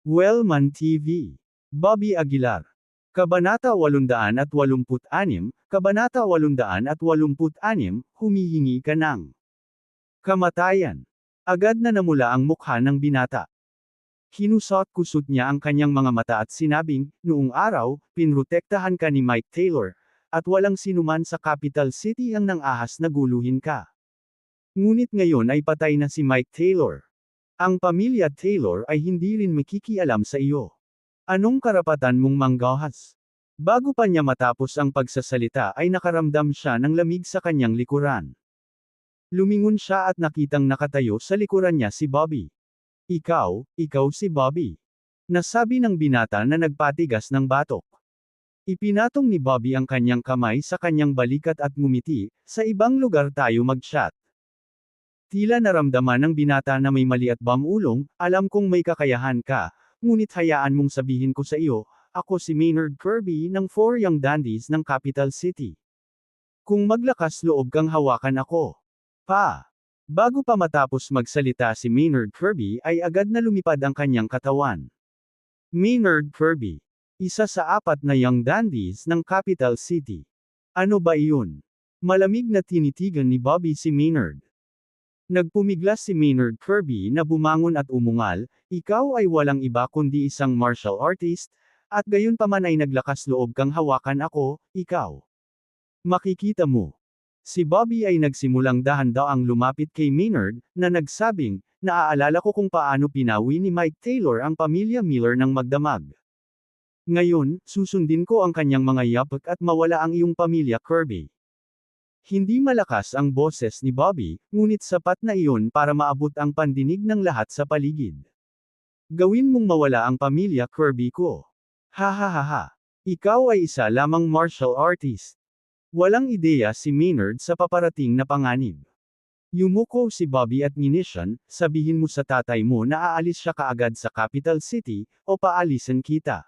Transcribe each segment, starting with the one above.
Wellman TV. Bobby Aguilar. Kabanata 886, Kabanata 886, humihingi ka ng kamatayan. Agad na namula ang mukha ng binata. Kinusot-kusot niya ang kanyang mga mata at sinabing, noong araw, pinrotektahan ka ni Mike Taylor, at walang sinuman sa capital city ang nang-ahas na guluhin ka. Ngunit ngayon ay patay na si Mike Taylor. Ang pamilya Taylor ay hindi rin makikialam sa iyo. Anong karapatan mong manggahas? Bago pa niya matapos ang pagsasalita ay nakaramdam siya ng lamig sa kanyang likuran. Lumingon siya at nakitang nakatayo sa likuran niya si Bobby. Ikaw si Bobby. Nasabi ng binata na nagpatigas ng batok. Ipinatong ni Bobby ang kanyang kamay sa kanyang balikat at ngumiti, sa ibang lugar tayo mag-chat. Tila naramdaman ng binata na may mali at bamulong, alam kong may kakayahan ka, ngunit hayaan mong sabihin ko sa iyo, ako si Maynard Kirby ng Four Young Dandies ng Capital City. Kung maglakas loob kang hawakan ako. Bago pa matapos magsalita si Maynard Kirby ay agad na lumipad ang kanyang katawan. Maynard Kirby. Isa sa 4 na Young Dandies ng Capital City. Ano ba iyon? Malamig na tinitigan ni Bobby si Maynard. Nagpumiglas si Maynard Kirby na bumangon at umungal, ikaw ay walang iba kundi isang martial artist, at gayon pa man ay naglakas loob kang hawakan ako, ikaw. Makikita mo. Si Bobby ay nagsimulang dahan-daang lumapit kay Maynard, na nagsabing, naaalala ko kung paano pinawi ni Mike Taylor ang pamilya Miller ng magdamag. Ngayon, susundin ko ang kanyang mga yapak at mawala ang iyong pamilya Kirby. Hindi malakas ang boses ni Bobby, ngunit sapat na iyon para maabot ang pandinig ng lahat sa paligid. Gawin mong mawala ang pamilya Kirby ko. Ha. Ikaw ay isa lamang martial artist. Walang ideya si Maynard sa paparating na panganib. Yumuko si Bobby at nginisyan, sabihin mo sa tatay mo na aalis siya kaagad sa capital city, o paalisin kita.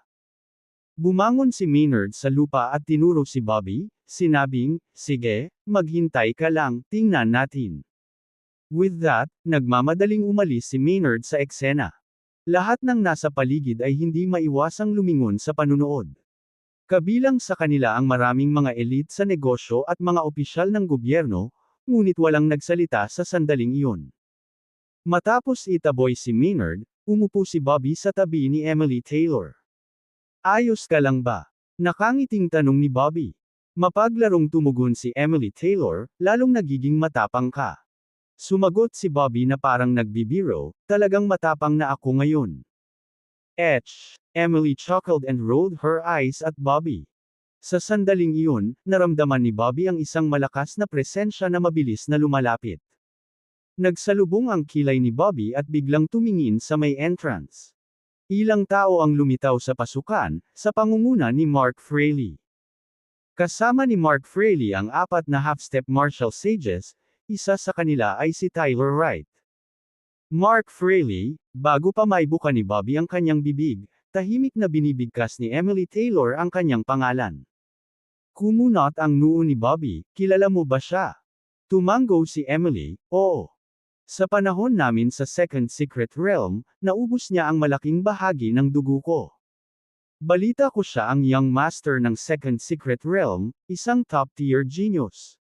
Bumangon si Maynard sa lupa at tinuro si Bobby, sinabing, sige, maghintay ka lang, tingnan natin. With that, nagmamadaling umalis si Maynard sa eksena. Lahat ng nasa paligid ay hindi maiwasang lumingon sa panunood. Kabilang sa kanila ang maraming mga elite sa negosyo at mga opisyal ng gobyerno, ngunit walang nagsalita sa sandaling iyon. Matapos itaboy si Maynard, umupo si Bobby sa tabi ni Emily Taylor. Ayos ka lang ba? Nakangiting tanong ni Bobby. Mapaglarong tumugon si Emily Taylor, lalong nagiging matapang ka. Sumagot si Bobby na parang nagbibiro, talagang matapang na ako ngayon. Emily chuckled and rolled her eyes at Bobby. Sa sandaling iyon, naramdaman ni Bobby ang isang malakas na presensya na mabilis na lumalapit. Nagsalubong ang kilay ni Bobby at biglang tumingin sa may entrance. Ilang tao ang lumitaw sa pasukan, sa pangunguna ni Mark Fraley. Kasama ni Mark Fraley ang 4 na half-step martial sages, isa sa kanila ay si Tyler Wright. Mark Fraley, bago pa maibuka ni Bobby ang kanyang bibig, tahimik na binibigkas ni Emily Taylor ang kanyang pangalan. Kumunot ang noo ni Bobby, kilala mo ba siya? Tumango si Emily, oo. Sa panahon namin sa Second Secret Realm, naubos niya ang malaking bahagi ng dugo ko. Balita ko siya ang Young Master ng Second Secret Realm, isang top-tier genius.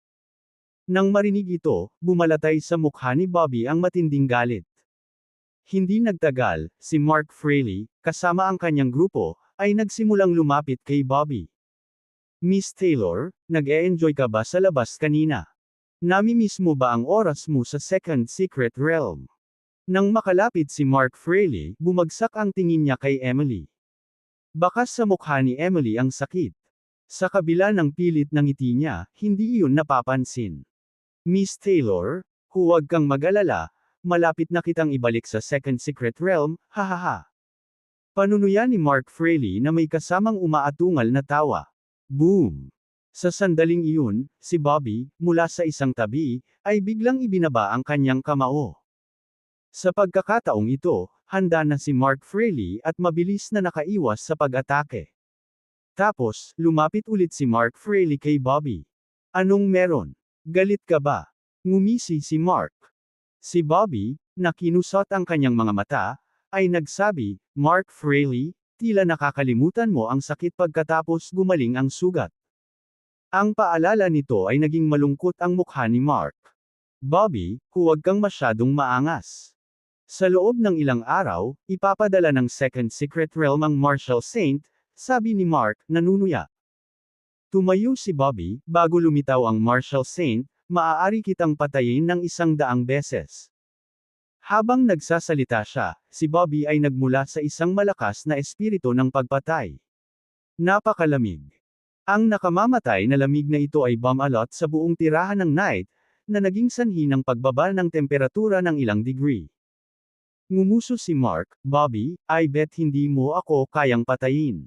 Nang marinig ito, bumalatay sa mukha ni Bobby ang matinding galit. Hindi nagtagal, si Mark Fraley, kasama ang kanyang grupo, ay nagsimulang lumapit kay Bobby. Miss Taylor, nag-e-enjoy ka ba sa labas kanina? Namimiss mo ba ang oras mo sa Second Secret Realm? Nang makalapit si Mark Fraley, bumagsak ang tingin niya kay Emily. Bakas sa mukha ni Emily ang sakit. Sa kabila ng pilit ng ngiti niya, hindi iyon napapansin. Miss Taylor, huwag kang mag-alala, malapit na kitang ibalik sa Second Secret Realm, hahaha. Panunuyan ni Mark Fraley na may kasamang umaatungal na tawa. Boom! Sa sandaling iyon, si Bobby, mula sa isang tabi, ay biglang ibinaba ang kanyang kamao. Sa pagkakataong ito, handa na si Mark Fraley at mabilis na nakaiwas sa pag-atake. Tapos, lumapit ulit si Mark Fraley kay Bobby. Anong meron? Galit ka ba? Ngumisi si Mark. Si Bobby, na kinusot ang kanyang mga mata, ay nagsabi, "Mark Fraley, tila nakakalimutan mo ang sakit pagkatapos gumaling ang sugat." Ang paalala nito ay naging malungkot ang mukha ni Mark. "Bobby, huwag kang masyadong maangas. Sa loob ng ilang araw, ipapadala ng Second Secret Realm ang Martial Saint," sabi ni Mark, nanunuya. Tumayo si Bobby, "Bago lumitaw ang Martial Saint, maaari kitang patayin ng 100 beses." Habang nagsasalita siya, si Bobby ay nagmula sa isang malakas na espiritu ng pagpatay. Napakalamig. Ang nakamamatay na lamig na ito ay bumalot sa buong tirahan ng night, na naging sanhi ng pagbaba ng temperatura ng ilang degree. Ngumuso si Mark, "Bobby, I bet hindi mo ako kayang patayin."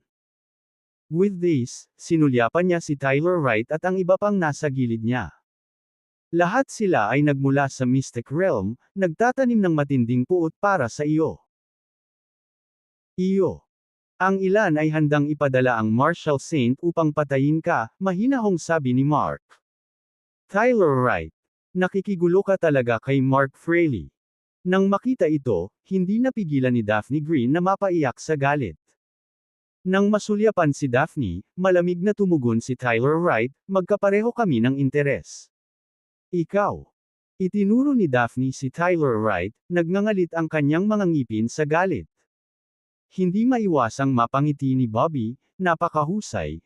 With this, sinulyapan niya si Tyler Wright at ang iba pang nasa gilid niya. Lahat sila ay nagmula sa Mystic Realm, nagtatanim ng matinding puot para sa iyo. Ang ilan ay handang ipadala ang Martial Saint upang patayin ka, mahinahong sabi ni Mark. Tyler Wright. Nakikigulo ka talaga kay Mark Fraley. Nang makita ito, hindi napigilan ni Daphne Green na mapaiyak sa galit. Nang masulyapan si Daphne, malamig na tumugon si Tyler Wright, "Magkapareho kami ng interes." "Ikaw." Itinuro ni Daphne si Tyler Wright, nagngangalit ang kanyang mga ngipin sa galit. Hindi maiwasang mapangiti ni Bobby, napakahusay,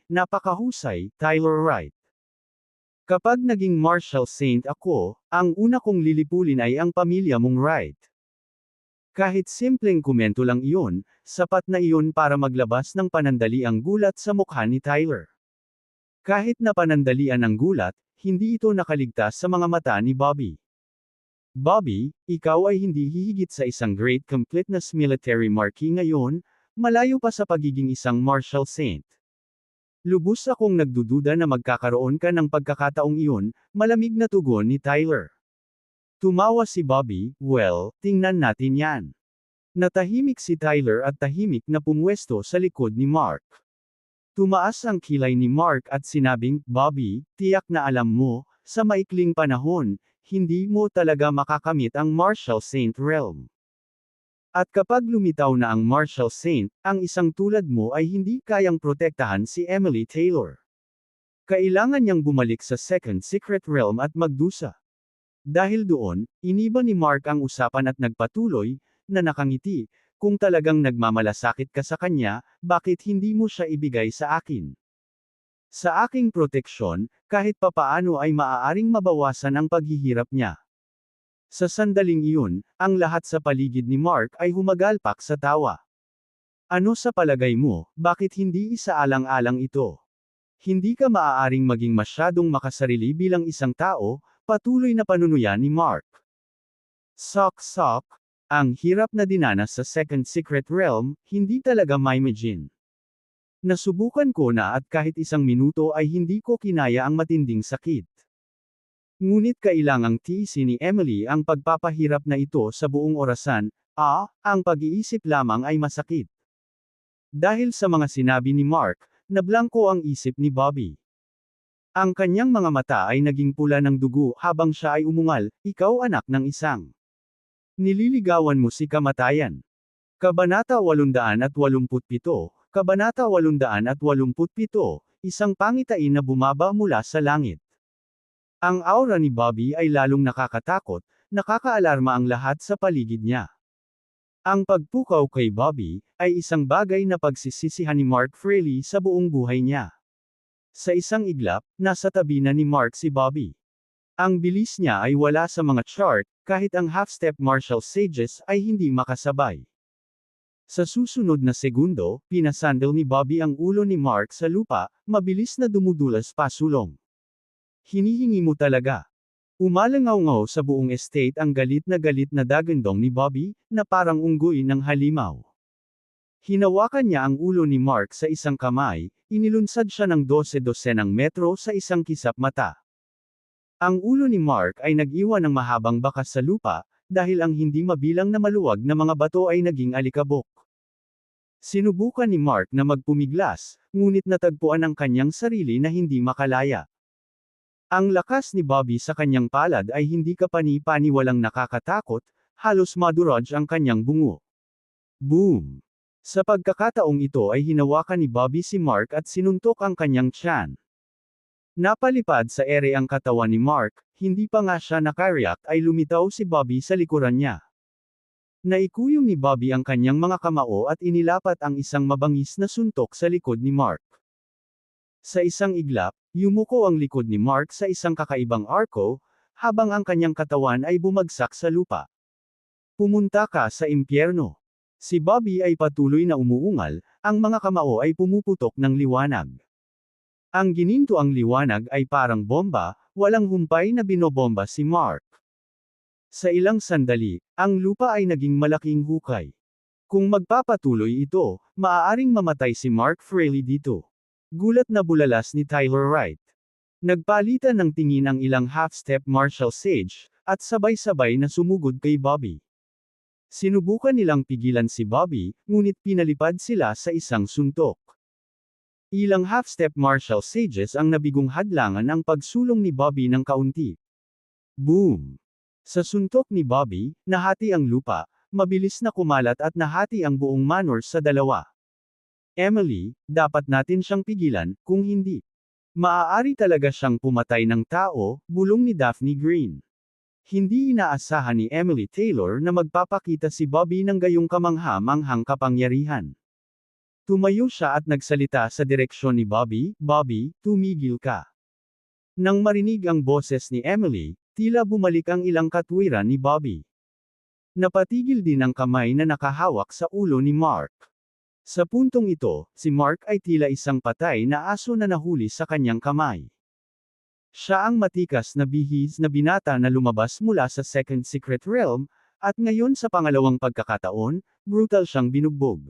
Tyler Wright. "Kapag naging Martial Saint ako, ang una kong lilipulin ay ang pamilya mong Wright." Kahit simpleng komento lang iyon, sapat na iyon para maglabas ng panandaliang gulat sa mukha ni Tyler. Kahit na panandalian ang gulat, hindi ito nakaligtas sa mga mata ni Bobby. "Bobby, ikaw ay hindi hihigit sa isang Great Completeness Military Marquis ngayon, malayo pa sa pagiging isang Martial Saint." "Lubos akong nagdududa na magkakaroon ka ng pagkakataong iyon," malamig na tugon ni Tyler. Tumawa si Bobby, "Well, tingnan natin yan." Natahimik si Tyler at tahimik na pumwesto sa likod ni Mark. Tumaas ang kilay ni Mark at sinabing, "Bobby, tiyak na alam mo, sa maikling panahon, hindi mo talaga makakamit ang Martial Saint Realm. At kapag lumitaw na ang Martial Saint, ang isang tulad mo ay hindi kayang protektahan si Emily Taylor. Kailangan niyang bumalik sa Second Secret Realm at magdusa." Dahil doon, iniba ni Mark ang usapan at nagpatuloy, na nakangiti, "Kung talagang nagmamalasakit ka sa kanya, bakit hindi mo siya ibigay sa akin? Sa aking proteksyon, kahit papaano ay maaaring mabawasan ang paghihirap niya." Sa sandaling iyon, ang lahat sa paligid ni Mark ay humagalpak sa tawa. "Ano sa palagay mo, bakit hindi isaalang-alang ito? Hindi ka maaaring maging masyadong makasarili bilang isang tao," patuloy na panunuya ni Mark. Sok. Ang hirap na dinanas sa Second Secret Realm, hindi talaga maimagine. Nasubukan ko na at kahit 1 minuto ay hindi ko kinaya ang matinding sakit. Ngunit kailangang tiisin ni Emily ang pagpapahirap na ito sa buong orasan, ang pag-iisip lamang ay masakit. Dahil sa mga sinabi ni Mark, nablangko ang isip ni Bobby. Ang kanyang mga mata ay naging pula ng dugo habang siya ay umungal, "Ikaw anak ng isang. Nililigawan mo si kamatayan." Kabanata 887, Kabanata 887, Isang pangitain na bumaba mula sa langit. Ang aura ni Bobby ay lalong nakakatakot, nakakaalarma ang lahat sa paligid niya. Ang pagpukaw kay Bobby, ay isang bagay na pagsisisihan ni Mark Fraley sa buong buhay niya. Sa isang iglap, nasa tabi na ni Mark si Bobby. Ang bilis niya ay wala sa mga chart, kahit ang half-step martial sages ay hindi makasabay. Sa susunod na segundo, pinasandal ni Bobby ang ulo ni Mark sa lupa, mabilis na dumudulas pasulong. "Hinihingi mo talaga." Umalangaw-ngaw sa buong estate ang galit na dagandong ni Bobby, na parang unggoy ng halimaw. Hinawakan niya ang ulo ni Mark sa isang kamay, inilunsad siya ng 12 metro sa isang kisap mata. Ang ulo ni Mark ay nag-iwan ng mahabang bakas sa lupa, dahil ang hindi mabilang na maluwag na mga bato ay naging alikabok. Sinubukan ni Mark na magpumiglas, ngunit natagpuan ang kanyang sarili na hindi makalaya. Ang lakas ni Bobby sa kanyang palad ay hindi kapani-paniwalang nakakatakot, halos madurog ang kanyang bungo. Boom! Sa pagkakataong ito ay hinawakan ni Bobby si Mark at sinuntok ang kanyang tiyan. Napalipad sa ere ang katawan ni Mark, hindi pa nga siya nakareact ay lumitaw si Bobby sa likuran niya. Naikuyom ni Bobby ang kanyang mga kamao at inilapat ang isang mabangis na suntok sa likod ni Mark. Sa isang iglap, yumuko ang likod ni Mark sa isang kakaibang arko, habang ang kanyang katawan ay bumagsak sa lupa. Pumunta ka sa impyerno. Si Bobby ay patuloy na umuungal, ang mga kamao ay pumuputok ng liwanag. Ang gininto ang liwanag ay parang bomba, walang humpay na binobomba si Mark. Sa ilang sandali, ang lupa ay naging malaking hukay. Kung magpapatuloy ito, maaaring mamatay si Mark Fraley dito. Gulat na bulalas ni Tyler Wright. Nagpalitan ng tingin ang ilang half-step martial sage, at sabay-sabay na sumugod kay Bobby. Sinubukan nilang pigilan si Bobby, ngunit pinalipad sila sa isang suntok. Ilang half-step martial sages ang nabigong hadlangan ang pagsulong ni Bobby ng kaunti. Boom! Sa suntok ni Bobby, nahati ang lupa, mabilis na kumalat at nahati ang buong manor sa dalawa. Emily, dapat natin siyang pigilan, kung hindi. Maaari talaga siyang pumatay ng tao, bulong ni Daphne Green. Hindi inaasahan ni Emily Taylor na magpapakita si Bobby ng gayong kamangha-manghang kapangyarihan. Tumayo siya at nagsalita sa direksyon ni Bobby, "Bobby, tumigil ka." Nang marinig ang boses ni Emily, tila bumalik ang ilang katwiran ni Bobby. Napatigil din ang kamay na nakahawak sa ulo ni Mark. Sa puntong ito, si Mark ay tila isang patay na aso na nahuli sa kanyang kamay. Siya ang matikas na bihis na binata na lumabas mula sa Second Secret Realm, at ngayon sa pangalawang pagkakataon, brutal siyang binugbog.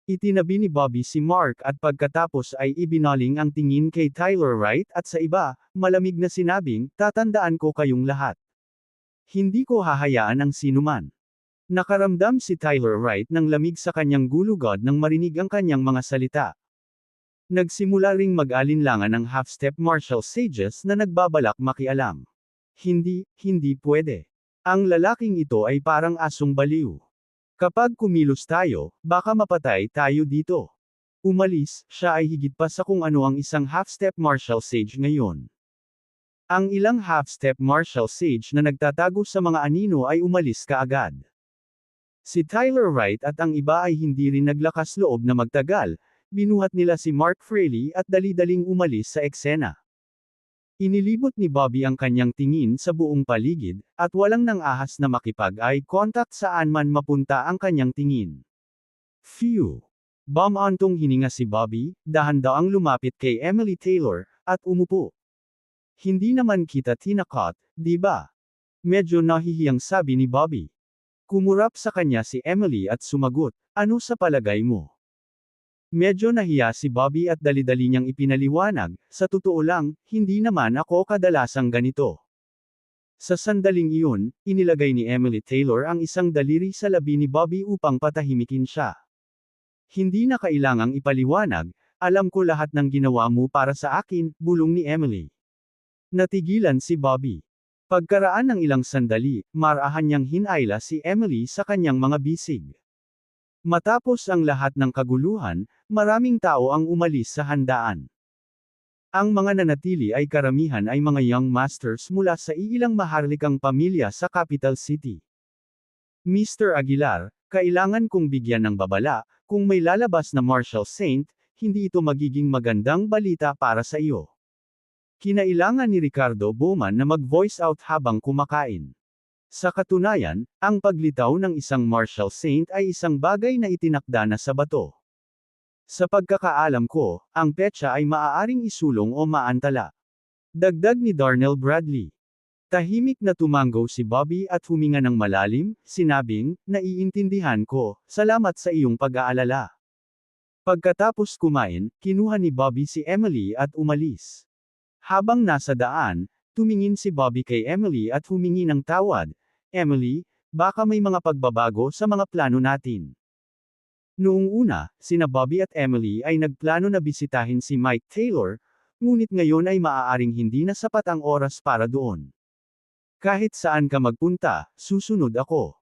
Itinabi ni Bobby si Mark at pagkatapos ay ibinaling ang tingin kay Tyler Wright at sa iba, malamig na sinabing, "Tatandaan ko kayong lahat. Hindi ko hahayaan ang sinuman." Nakaramdam si Tyler Wright ng lamig sa kanyang gulugod nang marinig ang kanyang mga salita. Nagsimula ring mag-alinlangan ang half-step martial sages na nagbabalak makialam. Hindi pwede. Ang lalaking ito ay parang asong baliw. Kapag kumilos tayo, baka mapatay tayo dito. Umalis, siya ay higit pa sa kung ano ang isang half-step martial sage ngayon. Ang ilang half-step martial sage na nagtatago sa mga anino ay umalis kaagad. Si Tyler Wright at ang iba ay hindi rin naglakas loob na magtagal, binuhat nila si Mark Fraley at dali-daling umalis sa eksena. Inilibot ni Bobby ang kanyang tingin sa buong paligid, at walang nang ahas na makipag-eye contact saan man mapunta ang kanyang tingin. Phew! Bumantong hininga si Bobby, dahan-daang lumapit kay Emily Taylor, at umupo. Hindi naman kita tinakot, di ba? Medyo nahihiyang sabi ni Bobby. Kumurap sa kanya si Emily at sumagot, "Ano sa palagay mo?" Medyo nahiya si Bobby at dali-dali niyang ipinaliwanag, "Sa totoo lang, hindi naman ako kadalasang ganito." Sa sandaling iyon, inilagay ni Emily Taylor ang isang daliri sa labi ni Bobby upang patahimikin siya. "Hindi na kailangang ipaliwanag, alam ko lahat ng ginawa mo para sa akin," bulong ni Emily. Natigilan si Bobby. Pagkaraan ng ilang sandali, marahan niyang hinayla si Emily sa kanyang mga bisig. Matapos ang lahat ng kaguluhan, maraming tao ang umalis sa handaan. Ang mga nanatili ay karamihan ay mga young masters mula sa iilang maharlikang pamilya sa capital city. "Mr. Aguilar, kailangan kong bigyan ng babala, kung may lalabas na martial saint, hindi ito magiging magandang balita para sa iyo." Kinailangan ni Ricardo Bowman na mag-voice out habang kumakain. Sa katunayan, ang paglitaw ng isang martial saint ay isang bagay na itinakda na sa bato. Sa pagkakaalam ko, ang petsa ay maaaring isulong o maantala. Dagdag ni Darnell Bradley. Tahimik na tumango si Bobby at huminga ng malalim, sinabing, "Naiintindihan ko, salamat sa iyong pag-aalala." Pagkatapos kumain, kinuha ni Bobby si Emily at umalis. Habang nasa daan, tumingin si Bobby kay Emily at humingi ng tawad, "Emily, baka may mga pagbabago sa mga plano natin." Noong una, sina Bobby at Emily ay nagplano na bisitahin si Mike Taylor, ngunit ngayon ay maaaring hindi na sapat ang oras para doon. "Kahit saan ka magpunta, susunod ako."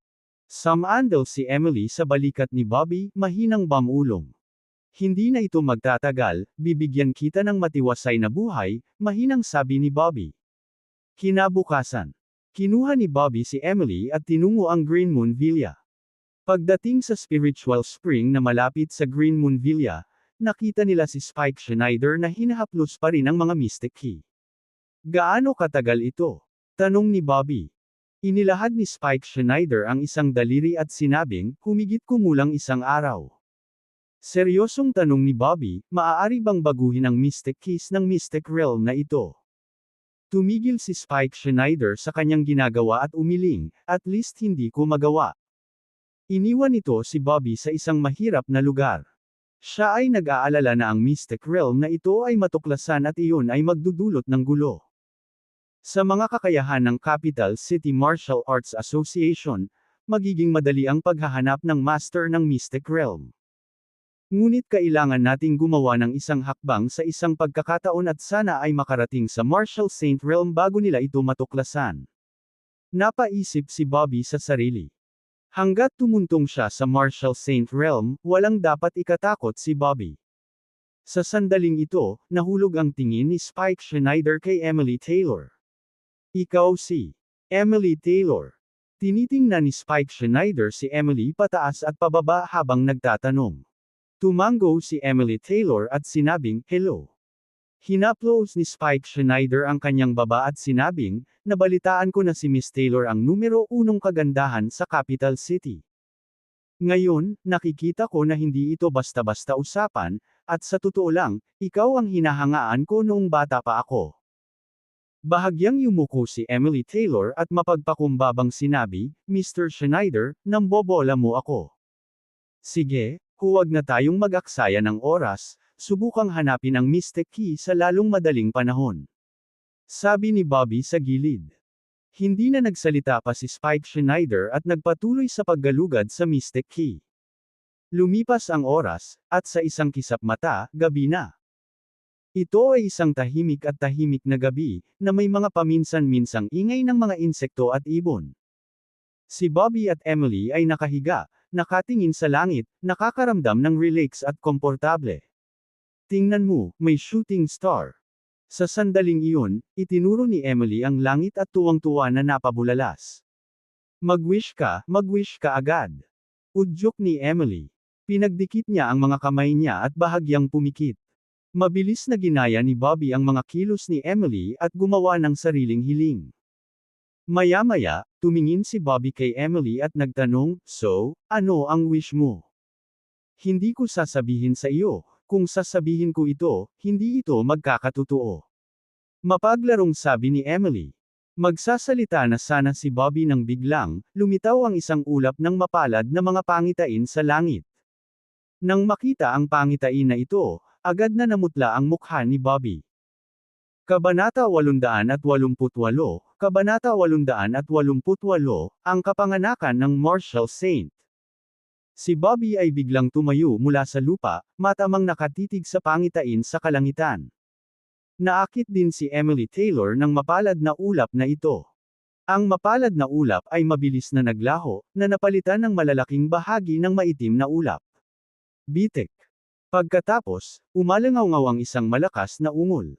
Sumandal si Emily sa balikat ni Bobby, mahinang bamulong. Hindi na ito magtatagal, bibigyan kita ng matiwasay na buhay, mahinang sabi ni Bobby. Kinabukasan. Kinuha ni Bobby si Emily at tinungo ang Green Moon Villa. Pagdating sa spiritual spring na malapit sa Green Moon Villa, nakita nila si Spike Schneider na hinahaplos pa rin ang mga mystic key. Gaano katagal ito? Tanong ni Bobby. Inilahad ni Spike Schneider ang isang daliri at sinabing, humigit kumulang isang araw. Seryosong tanong ni Bobby, maaari bang baguhin ang mystic keys ng mystic realm na ito? Tumigil si Spike Schneider sa kanyang ginagawa at umiling, at least hindi ko magawa. Iniwan nito si Bobby sa isang mahirap na lugar. Siya ay nag-aalala na ang mystic realm na ito ay matuklasan at iyon ay magdudulot ng gulo. Sa mga kakayahan ng Capital City Martial Arts Association, magiging madali ang paghahanap ng master ng mystic realm. Ngunit kailangan nating gumawa ng isang hakbang sa isang pagkakataon at sana ay makarating sa Martial Saint Realm bago nila ito matuklasan. Napaisip si Bobby sa sarili. Hanggat tumuntong siya sa Martial Saint Realm, walang dapat ikatakot si Bobby. Sa sandaling ito, nahulog ang tingin ni Spike Schneider kay Emily Taylor. Ikaw si Emily Taylor. Tinitingnan ni Spike Schneider si Emily pataas at pababa habang nagtatanong. Tumango si Emily Taylor at sinabing, hello. Hinaplos ni Spike Schneider ang kanyang baba at sinabing, nabalitaan ko na si Miss Taylor ang numero 1 kagandahan sa Capital City. Ngayon, nakikita ko na hindi ito basta-basta usapan, at sa totoo lang, ikaw ang hinahangaan ko noong bata pa ako. Bahagyang yumuko si Emily Taylor at mapagpakumbabang sinabi, Mr. Schneider, nambobola mo ako. Sige, huwag na tayong mag-aksaya ng oras, subukang hanapin ang mystic key sa lalong madaling panahon. Sabi ni Bobby sa gilid. Hindi na nagsalita pa si Spike Schneider at nagpatuloy sa paggalugad sa mystic key. Lumipas ang oras, at sa isang kisap mata, gabi na. Ito ay isang tahimik na gabi, na may mga paminsan-minsang ingay ng mga insekto at ibon. Si Bobby at Emily ay nakahiga, nakatingin sa langit, nakakaramdam ng relax at komportable. Tingnan mo, may shooting star. Sa sandaling iyon, itinuro ni Emily ang langit at tuwang-tuwa na napabulalas. Mag-wish ka agad. Udyok ni Emily. Pinagdikit niya ang mga kamay niya at bahagyang pumikit. Mabilis na ginaya ni Bobby ang mga kilos ni Emily at gumawa ng sariling hiling. Maya-maya, tumingin si Bobby kay Emily at nagtanong, so, ano ang wish mo? Hindi ko sasabihin sa iyo, kung sasabihin ko ito, hindi ito magkakatotoo. Mapaglarong sabi ni Emily. Magsasalita na sana si Bobby nang biglang, lumitaw ang isang ulap ng mapalad na mga pangitain sa langit. Nang makita ang pangitain na ito, agad na namutla ang mukha ni Bobby. Kabanata 888, Kabanata 888, ang kapanganakan ng Martial Saint. Si Bobby ay biglang tumayo mula sa lupa, matamang nakatitig sa pangitain sa kalangitan. Naakit din si Emily Taylor ng mapalad na ulap na ito. Ang mapalad na ulap ay mabilis na naglaho, na napalitan ng malalaking bahagi ng maitim na ulap. Bitik. Pagkatapos, umalangaw-ngaw ang isang malakas na ungol.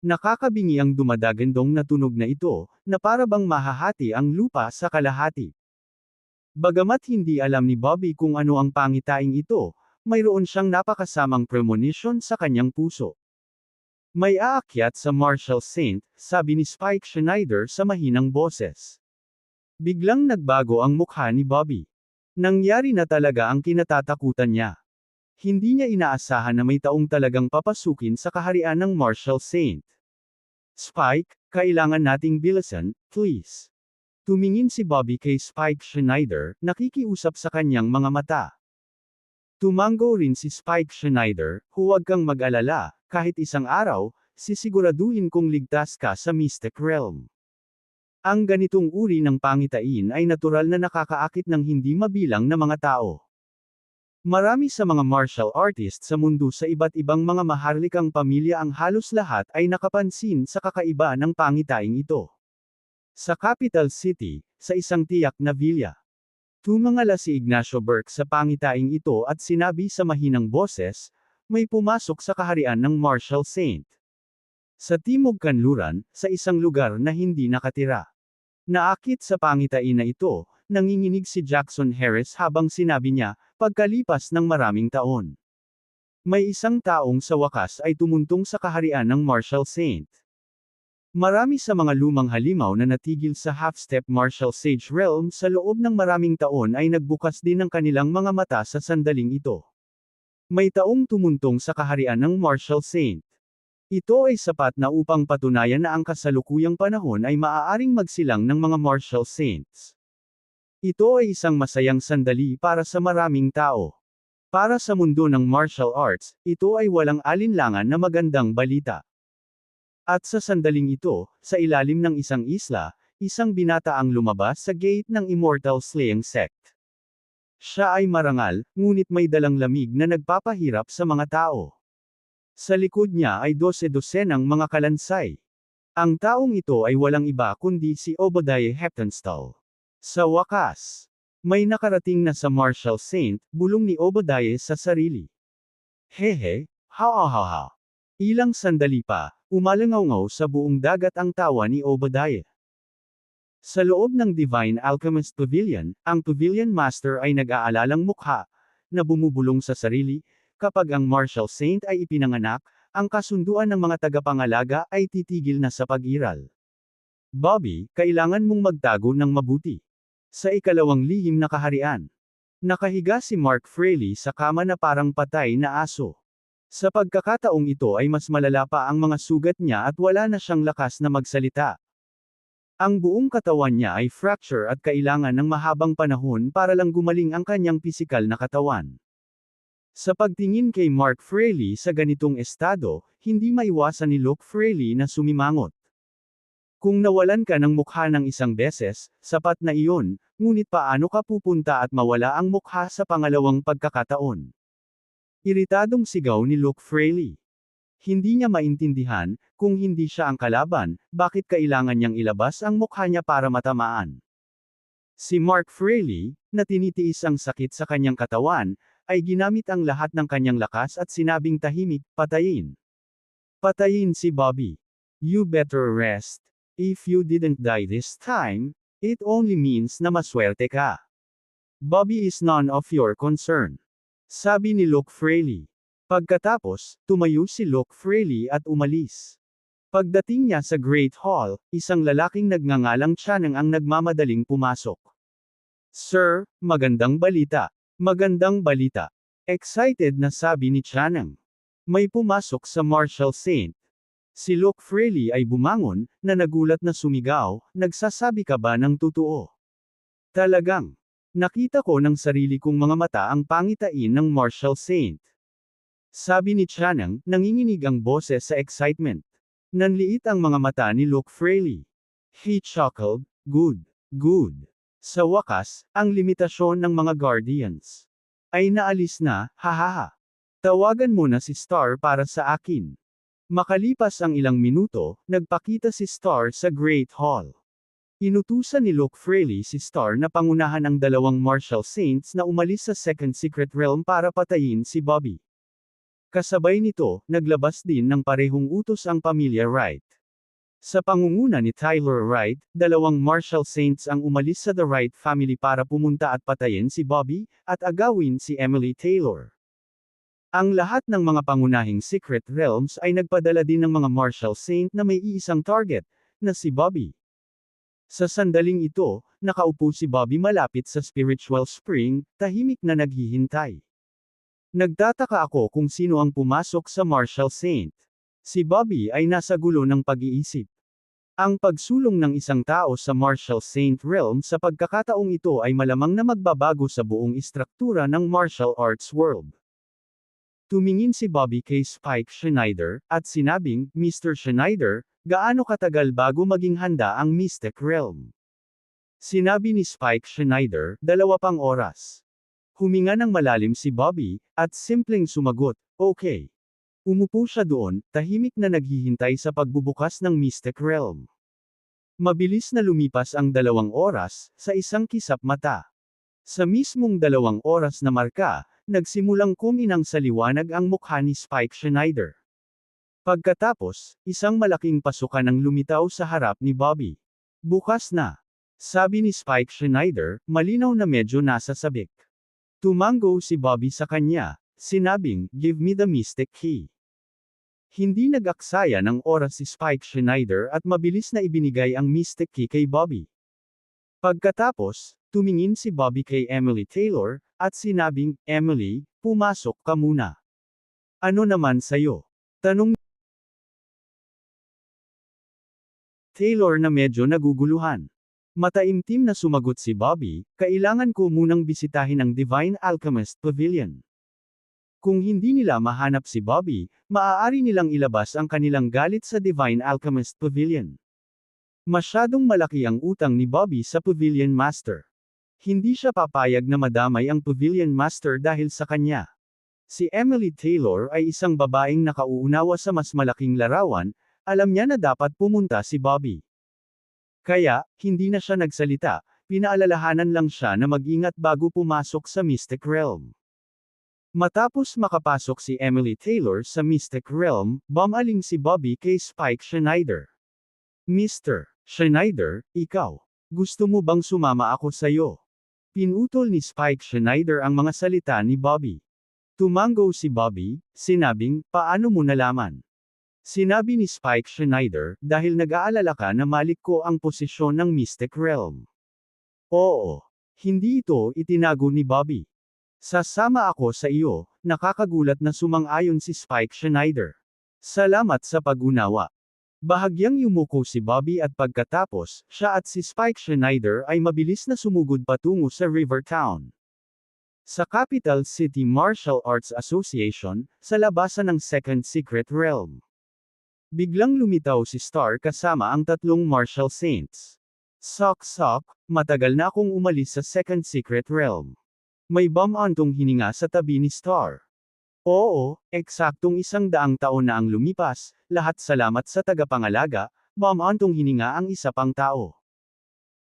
Nakakabingi ang dumadagandong na tunog na ito, na para bang mahahati ang lupa sa kalahati. Bagamat hindi alam ni Bobby kung ano ang pangitaing ito, mayroon siyang napakasamang premonition sa kanyang puso. May aakyat sa Martial Saint, sabi ni Spike Schneider sa mahinang boses. Biglang nagbago ang mukha ni Bobby. Nangyari na talaga ang kinatatakutan niya. Hindi niya inaasahan na may taong talagang papasukin sa kaharian ng Martial Saint. Spike, kailangan nating bilisan, please. Tumingin si Bobby kay Spike Schneider, nakikiusap sa kanyang mga mata. Tumango rin si Spike Schneider, huwag kang mag-alala, kahit isang araw, sisiguraduhin kong ligtas ka sa Mystic Realm. Ang ganitong uri ng pangitain ay natural na nakakaakit ng hindi mabilang na mga tao. Marami sa mga martial artist sa mundo sa iba't ibang mga maharlikang pamilya ang halos lahat ay nakapansin sa kakaiba ng pangitaing ito. Sa Capital City, sa isang tiyak na villa. Tumangala si Ignacio Burke sa pangitaing ito at sinabi sa mahinang boses, may pumasok sa kaharian ng Marshall Saint. Sa Timog Kanluran, sa isang lugar na hindi nakatira. Naakit sa pangitain na ito, nanginginig si Jackson Harris habang sinabi niya, pagkalipas ng maraming taon. May isang taong sa wakas ay tumuntong sa kaharian ng Marshall Saint. Marami sa mga lumang halimaw na natigil sa half-step Marshall Sage realm sa loob ng maraming taon ay nagbukas din ng kanilang mga mata sa sandaling ito. May taong tumuntong sa kaharian ng Marshall Saint. Ito ay sapat na upang patunayan na ang kasalukuyang panahon ay maaaring magsilang ng mga Marshall Saints. Ito ay isang masayang sandali para sa maraming tao. Para sa mundo ng martial arts, ito ay walang alinlangan na magandang balita. At sa sandaling ito, sa ilalim ng isang isla, isang binata ang lumabas sa gate ng Immortal Slaying Sect. Siya ay marangal, ngunit may dalang lamig na nagpapahirap sa mga tao. Sa likod niya ay 12-dosenang mga kalansay. Ang taong ito ay walang iba kundi si Obadiah Heptonstall. Sa wakas, may nakarating na sa Marshall Saint, bulong ni Obadiah sa sarili. Hehe, ha. Ilang sandali pa, umalangaw-ngaw sa buong dagat ang tawa ni Obadiah. Sa loob ng Divine Alchemist Pavilion, ang Pavilion Master ay nag-aalalang mukha, na bumubulong sa sarili, kapag ang Marshall Saint ay ipinanganak, ang kasunduan ng mga tagapangalaga ay titigil na sa pag-iral. Bobby, kailangan mong magtago ng mabuti. Sa ikalawang lihim na kaharian. Nakahiga si Mark Fraley sa kama na parang patay na aso. Sa pagkakataong ito ay mas malala pa ang mga sugat niya at wala na siyang lakas na magsalita. Ang buong katawan niya ay fracture at kailangan ng mahabang panahon para lang gumaling ang kanyang pisikal na katawan. Sa pagtingin kay Mark Fraley sa ganitong estado, hindi maiwasan ni Luke Fraley na sumimangot. Kung nawalan ka ng mukha ng isang beses, sapat na iyon, ngunit paano ka pupunta at mawala ang mukha sa pangalawang pagkakataon? Iritadong sigaw ni Luke Fraley. Hindi niya maintindihan, kung hindi siya ang kalaban, bakit kailangan niyang ilabas ang mukha niya para matamaan. Si Mark Fraley, na tinitiis ang sakit sa kanyang katawan, ay ginamit ang lahat ng kanyang lakas at sinabing tahimik, patayin. Patayin si Bobby. You better rest. If you didn't die this time, it only means na maswerte ka. Bobby is none of your concern. Sabi ni Luke Fraley. Pagkatapos, tumayo si Luke Fraley at umalis. Pagdating niya sa Great Hall, isang lalaking nagngangalang Chanang ang nagmamadaling pumasok. Sir, magandang balita. Magandang balita. Excited na sabi ni Chanang. May pumasok sa Marshall Saint. Si Luke Fraley ay bumangon, na nagulat na sumigaw, nagsasabi ka ba ng totoo? Talagang. Nakita ko ng sarili kong mga mata ang pangitain ng Marshall Saint. Sabi ni Chanang, nanginginig ang boses sa excitement. Nanliit ang mga mata ni Luke Fraley. He chuckled, good. Sa wakas, ang limitasyon ng mga Guardians ay naalis na, hahaha. Tawagan mo na si Star para sa akin. Makalipas ang ilang minuto, nagpakita si Star sa Great Hall. Inutusan ni Luke Fraley si Star na pangunahan ang dalawang Marshall Saints na umalis sa Second Secret Realm para patayin si Bobby. Kasabay nito, naglabas din ng parehong utos ang pamilya Wright. Sa pangunguna ni Tyler Wright, dalawang Marshall Saints ang umalis sa The Wright family para pumunta at patayin si Bobby, at agawin si Emily Taylor. Ang lahat ng mga pangunahing Secret Realms ay nagpadala din ng mga Marshall Saint na may iisang target, na si Bobby. Sa sandaling ito, nakaupo si Bobby malapit sa spiritual spring, tahimik na naghihintay. Nagtataka ako kung sino ang pumasok sa Marshall Saint. Si Bobby ay nasa gulo ng pag-iisip. Ang pagsulong ng isang tao sa Marshall Saint Realm sa pagkakataong ito ay malamang na magbabago sa buong istruktura ng martial arts world. Tumingin si Bobby kay Spike Schneider, at sinabing, Mr. Schneider, gaano katagal bago maging handa ang Mystic Realm? Sinabi ni Spike Schneider, 2 pang oras. Huminga ng malalim si Bobby, at simpleng sumagot, okay. Umupo siya doon, tahimik na naghihintay sa pagbubukas ng Mystic Realm. Mabilis na lumipas ang 2 oras, sa isang kisap mata. Sa mismong 2 oras na marka, nagsimulang kuminang sa liwanag ang mukha ni Spike Schneider. Pagkatapos, isang malaking pasukan ang lumitaw sa harap ni Bobby. Bukas na. Sabi ni Spike Schneider, malinaw na medyo nasa sabik. Tumango si Bobby sa kanya, sinabing, "Give me the mystic key." Hindi nag-aksaya ng oras si Spike Schneider at mabilis na ibinigay ang mystic key kay Bobby. Pagkatapos, tumingin si Bobby kay Emily Taylor, at sinabing, "Emily, pumasok ka muna." "Ano naman sayo?" Tanong Taylor na medyo naguguluhan. Mataimtim na sumagot si Bobby, "Kailangan ko munang bisitahin ang Divine Alchemist Pavilion." Kung hindi nila mahanap si Bobby, maaari nilang ilabas ang kanilang galit sa Divine Alchemist Pavilion. Masyadong malaki ang utang ni Bobby sa Pavilion Master. Hindi siya papayag na madamay ang Pavilion Master dahil sa kanya. Si Emily Taylor ay isang babaeng nakauunawa sa mas malaking larawan, alam niya na dapat pumunta si Bobby. Kaya, hindi na siya nagsalita, pinaalalahanan lang siya na mag-ingat bago pumasok sa Mystic Realm. Matapos makapasok si Emily Taylor sa Mystic Realm, bumaling si Bobby kay Spike Schneider. "Mr. Schneider, ikaw. Gusto mo bang sumama ako sa'yo?" Pinutol ni Spike Schneider ang mga salita ni Bobby. Tumango si Bobby, sinabing, "Paano mo nalaman?" Sinabi ni Spike Schneider, "Dahil nag-aalala ka na malik ko ang posisyon ng Mystic Realm." "Oo. Hindi ito itinago ni Bobby. Sasama ako sa iyo." Nakakagulat na sumang-ayon si Spike Schneider. "Salamat sa pag-unawa." Bahagyang yumuko si Bobby at pagkatapos, siya at si Spike Schneider ay mabilis na sumugod patungo sa River Town. Sa Capital City Martial Arts Association, sa labasan ng Second Secret Realm. Biglang lumitaw si Star kasama ang 3 Martial Saints. "Sok, matagal na akong umalis sa Second Secret Realm." May bamantong hininga sa tabi ni Star. "Oo, eksaktong 100 taon na ang lumipas, lahat salamat sa tagapangalaga," bamantong hininga ang isa pang tao.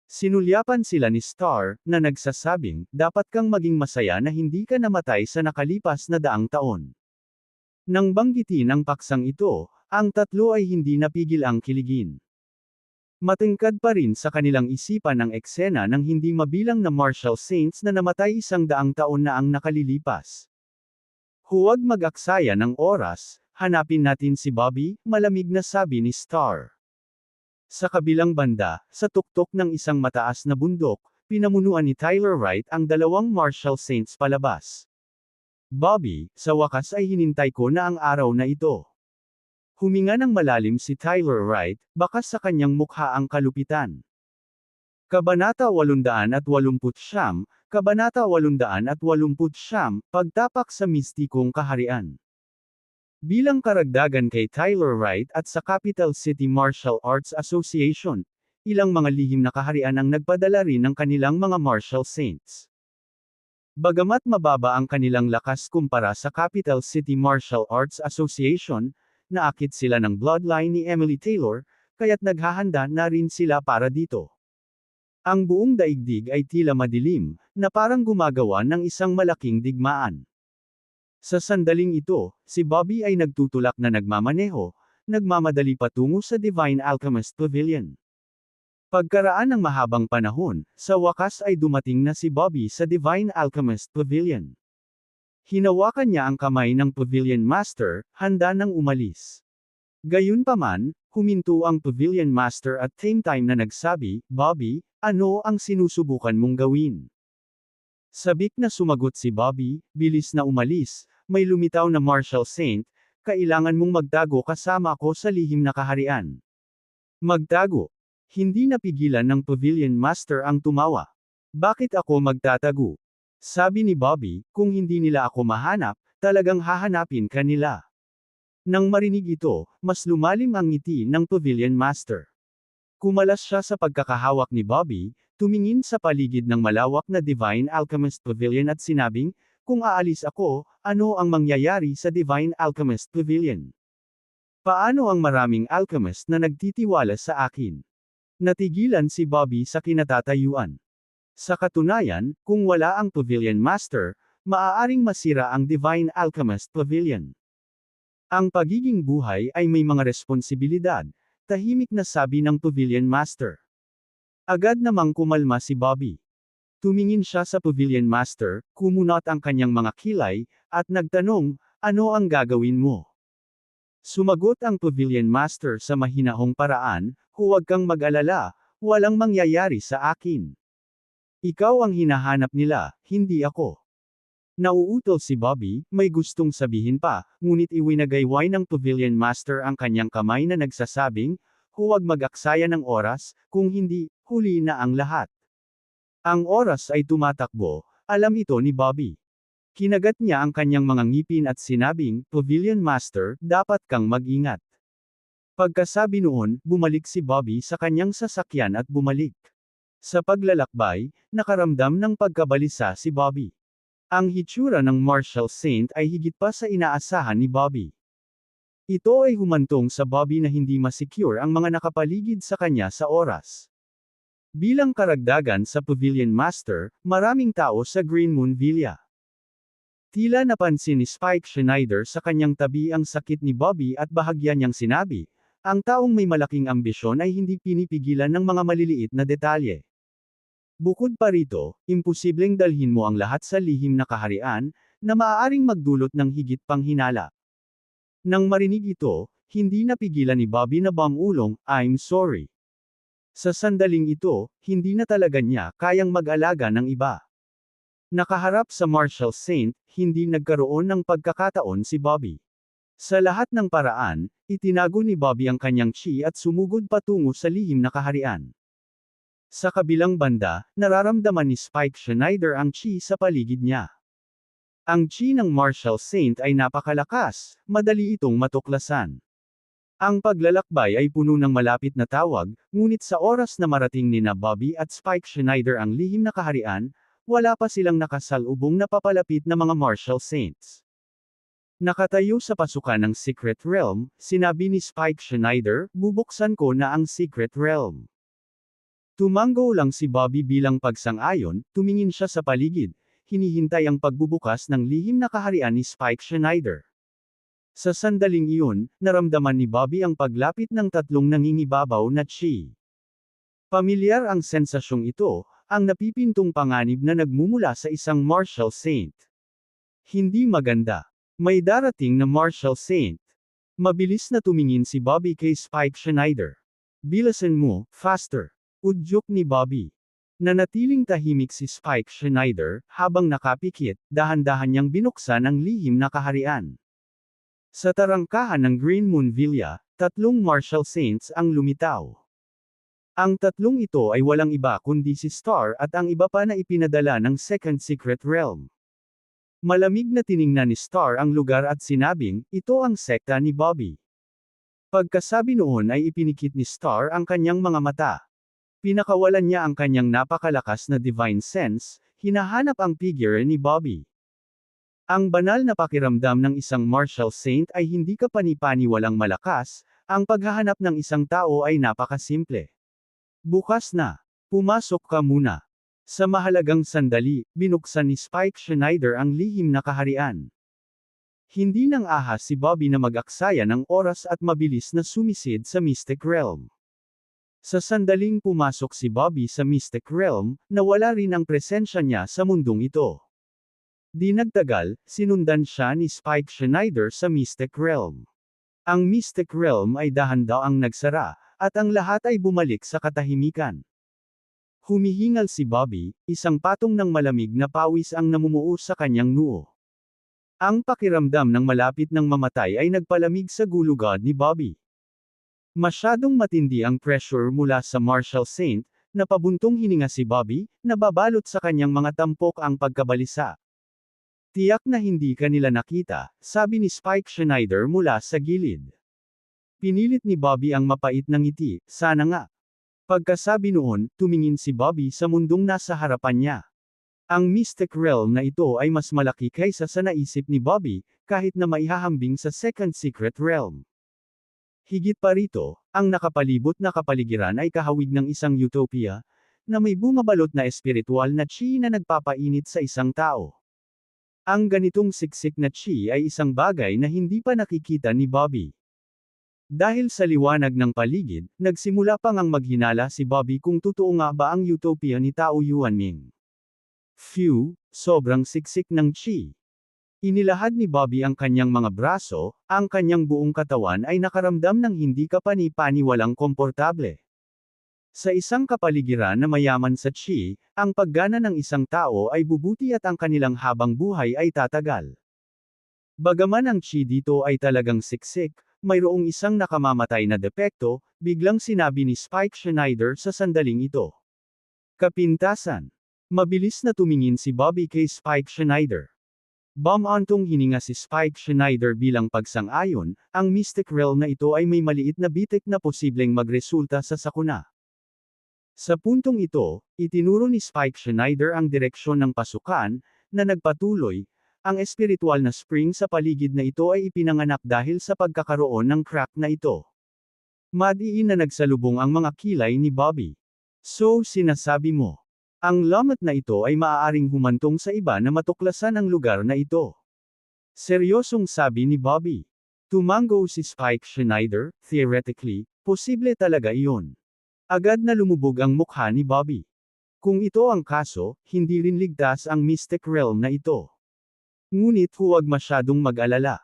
Sinulyapan sila ni Star, na nagsasabing, "Dapat kang maging masaya na hindi ka namatay sa nakalipas na 100 taon." Nang banggitin ang paksang ito, ang 3 ay hindi napigil ang kiligin. Matingkad pa rin sa kanilang isipan ang eksena ng hindi mabilang na Martial Saints na namatay 100 taon na ang nakalilipas. "Huwag mag-aksaya ng oras, hanapin natin si Bobby," malamig na sabi ni Star. Sa kabilang banda, sa tuktok ng isang mataas na bundok, pinamunuan ni Tyler Wright ang 2 Martial Saints palabas. "Bobby, sa wakas ay hinintay ko na ang araw na ito." Huminga ng malalim si Tyler Wright, bakas sa kanyang mukha ang kalupitan. Kabanata 889, Kabanata 889, Pagtapak sa Mistikong Kaharian. Bilang karagdagan kay Tyler Wright at sa Capital City Martial Arts Association, ilang mga lihim na kaharian ang nagpadala rin ng kanilang mga Martial Saints. Bagamat mababa ang kanilang lakas kumpara sa Capital City Martial Arts Association, naakit sila ng bloodline ni Emily Taylor, kaya't naghahanda na rin sila para dito. Ang buong daigdig ay tila madilim, na parang gumagawa ng isang malaking digmaan. Sa sandaling ito, si Bobby ay nagtutulak na nagmamaneho, nagmamadali patungo sa Divine Alchemist Pavilion. Pagkaraan ng mahabang panahon, sa wakas ay dumating na si Bobby sa Divine Alchemist Pavilion. Hinawakan niya ang kamay ng Pavilion Master, handa nang umalis. Gayunpaman, huminto ang Pavilion Master at same time na nagsabi, "Bobby, ano ang sinusubukan mong gawin?" Sabik na sumagot si Bobby, "Bilis na umalis, may lumitaw na Martial Saint, kailangan mong magtago kasama ako sa lihim na kaharian." "Magtago?" Hindi napigilan ng Pavilion Master ang tumawa. "Bakit ako magtatago?" Sabi ni Bobby, "Kung hindi nila ako mahanap, talagang hahanapin ka nila." Nang marinig ito, mas lumalim ang ngiti ng Pavilion Master. Kumalas siya sa pagkakahawak ni Bobby, tumingin sa paligid ng malawak na Divine Alchemist Pavilion at sinabing, "Kung aalis ako, ano ang mangyayari sa Divine Alchemist Pavilion? Paano ang maraming alchemist na nagtitiwala sa akin?" Natigilan si Bobby sa kinatatayuan. Sa katunayan, kung wala ang Pavilion Master, maaaring masira ang Divine Alchemist Pavilion. Ang pagiging buhay ay may mga responsibilidad, tahimik na sabi ng Pavilion Master. Agad namang kumalma si Bobby. Tumingin siya sa Pavilion Master, kumunot ang kanyang mga kilay, at nagtanong, ano ang gagawin mo? Sumagot ang Pavilion Master sa mahinahong paraan, huwag kang mag-alala, walang mangyayari sa akin. Ikaw ang hinahanap nila, hindi ako. Nauutol si Bobby, may gustong sabihin pa, ngunit iwinagayway ng Pavilion Master ang kanyang kamay na nagsasabing, huwag mag-aksaya ng oras, kung hindi, huli na ang lahat. Ang oras ay tumatakbo, alam ito ni Bobby. Kinagat niya ang kanyang mga ngipin at sinabing, Pavilion Master, dapat kang mag-ingat. Pagkasabi noon, bumalik si Bobby sa kanyang sasakyan at bumalik. Sa paglalakbay, nakaramdam ng pagkabalisa si Bobby. Ang hitsura ng Martial Saint ay higit pa sa inaasahan ni Bobby. Ito ay humantong sa Bobby na hindi masecure ang mga nakapaligid sa kanya sa oras. Bilang karagdagan sa Pavilion Master, maraming tao sa Green Moon Villa. Tila napansin ni Spike Schneider sa kanyang tabi ang sakit ni Bobby at bahagya niyang sinabi, ang taong may malaking ambisyon ay hindi pinipigilan ng mga maliliit na detalye. Bukod pa rito, imposibleng dalhin mo ang lahat sa lihim na kaharian, na maaaring magdulot ng higit pang hinala. Nang marinig ito, hindi napigilan ni Bobby na bumulong, I'm sorry. Sa sandaling ito, hindi na talaga niya kayang mag-alaga ng iba. Nakaharap sa Martial Saint, hindi nagkaroon ng pagkakataon si Bobby. Sa lahat ng paraan, itinago ni Bobby ang kanyang chi at sumugod patungo sa lihim na kaharian. Sa kabilang banda, nararamdaman ni Spike Schneider ang chi sa paligid niya. Ang chi ng Martial Saint ay napakalakas, madali itong matuklasan. Ang paglalakbay ay puno ng malapit na tawag, ngunit sa oras na marating nina Bobby at Spike Schneider ang lihim na kaharian, wala pa silang nakasalubong na papalapit na mga Martial Saints. Nakatayo sa pasukan ng Secret Realm, sinabi ni Spike Schneider, bubuksan ko na ang Secret Realm. Tumango lang si Bobby bilang pagsang-ayon, tumingin siya sa paligid, hinihintay ang pagbubukas ng lihim na kaharian ni Spike Schneider. Sa sandaling iyon, naramdaman ni Bobby ang paglapit ng tatlong nangingibabaw na chi. Pamilyar ang sensasyong ito, ang napipintong panganib na nagmumula sa isang Martial Saint. Hindi maganda. May darating na Martial Saint. Mabilis na tumingin si Bobby kay Spike Schneider. Bilisan mo, faster. Udyok ni Bobby. Nanatiling tahimik si Spike Schneider, habang nakapikit, dahan-dahan niyang binuksan ang lihim na kaharian. Sa tarangkahan ng Green Moon Villa, tatlong Martial Saints ang lumitaw. Ang tatlong ito ay walang iba kundi si Star at ang iba pa na ipinadala ng Second Secret Realm. Malamig na tiningnan ni Star ang lugar at sinabing, ito ang sekta ni Bobby. Pagkasabi noon ay ipinikit ni Star ang kanyang mga mata. Pinakawalan niya ang kanyang napakalakas na divine sense, hinahanap ang figure ni Bobby. Ang banal na pakiramdam ng isang Martial Saint ay hindi kapani-paniwalang malakas, ang paghahanap ng isang tao ay napakasimple. Bukas na. Pumasok ka muna. Sa mahalagang sandali, binuksan ni Spike Schneider ang lihim na kaharian. Hindi nang ahas si Bobby na mag-aksaya ng oras at mabilis na sumisid sa Mystic Realm. Sa sandaling pumasok si Bobby sa Mystic Realm, nawala rin ang presensya niya sa mundong ito. Di nagtagal, sinundan siya ni Spike Schneider sa Mystic Realm. Ang Mystic Realm ay dahan-daang nagsara, at ang lahat ay bumalik sa katahimikan. Humihingal si Bobby, isang patong ng malamig na pawis ang namumuo sa kanyang noo. Ang pakiramdam ng malapit ng mamatay ay nagpalamig sa gulugod ni Bobby. Masyadong matindi ang pressure mula sa Martial Saint, napabuntong hininga si Bobby, nababalot sa kanyang mga tampok ang pagkabalisa. Tiyak na hindi kanila nakita, sabi ni Spike Schneider mula sa gilid. Pinilit ni Bobby ang mapait na ngiti, sana nga. Pagkasabi noon, tumingin si Bobby sa mundong nasa harapan niya. Ang Mystic Realm na ito ay mas malaki kaysa sa naisip ni Bobby, kahit na maihahambing sa Second Secret Realm. Higit pa rito, ang nakapalibot na kapaligiran ay kahawig ng isang utopia, na may bumabalot na espiritual na chi na nagpapainit sa isang tao. Ang ganitong siksik na chi ay isang bagay na hindi pa nakikita ni Bobby. Dahil sa liwanag ng paligid, nagsimula pang ang maghinala si Bobby kung totoo nga ba ang utopia ni Tao Yuanming. Phew, sobrang siksik ng chi. Inilahad ni Bobby ang kanyang mga braso, ang kanyang buong katawan ay nakaramdam ng hindi kapani-paniwalang komportable. Sa isang kapaligiran na mayaman sa chi, ang paggana ng isang tao ay bubuti at ang kanilang habang buhay ay tatagal. Bagaman ang chi dito ay talagang siksik, mayroong isang nakamamatay na depekto, biglang sinabi ni Spike Schneider sa sandaling ito. Kapintasan. Mabilis na tumingin si Bobby kay Spike Schneider. Bumantong hininga si Spike Schneider bilang pagsang-ayon, ang mystic realm na ito ay may maliit na bitik na posibleng magresulta sa sakuna. Sa puntong ito, itinuro ni Spike Schneider ang direksyon ng pasukan, na nagpatuloy, ang espiritual na spring sa paligid na ito ay ipinanganak dahil sa pagkakaroon ng crack na ito. Madiin na nagsalubong ang mga kilay ni Bobby. So sinasabi mo, ang lamat na ito ay maaaring humantong sa iba na matuklasan ang lugar na ito. Seryosong sabi ni Bobby. Tumango si Spike Schneider, theoretically, posible talaga iyon. Agad na lumubog ang mukha ni Bobby. Kung ito ang kaso, hindi rin ligtas ang mystic realm na ito. Ngunit huwag masyadong mag-alala.